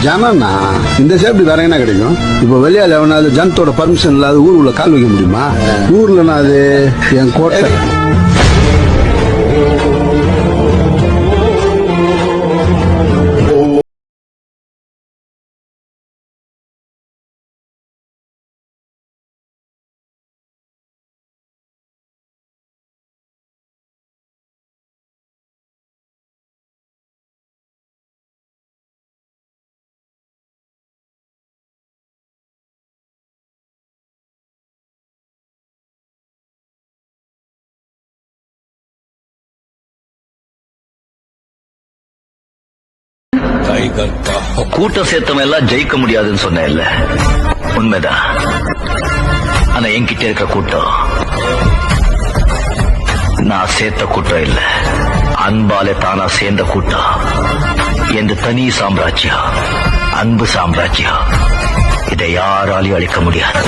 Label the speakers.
Speaker 1: ஜனம்னா இந்த சேஃப்டி வேற என்ன கிடைக்கும்? இப்ப வெளியால எவனாவது ஜனத்தோட பர்மிஷன் இல்லாத ஊருக்குள்ள கால் வைக்க முடியுமா? ஊர்ல நான் அது என் கோட்டை.
Speaker 2: கூட்டம் சேர்த்தவன் எல்லாம் ஜெயிக்க முடியாதுன்னு சொன்ன இல்ல, உண்மைதான். ஆனா என்கிட்ட இருக்க கூட்டம் நான் சேர்த்த கூட்டம் இல்ல, அன்பாலே தானா சேர்ந்த கூட்டம். எந்த தனி சாம்ராஜ்யம், அன்பு சாம்ராஜ்யம். இதை யாராலையும் அழிக்க முடியாது.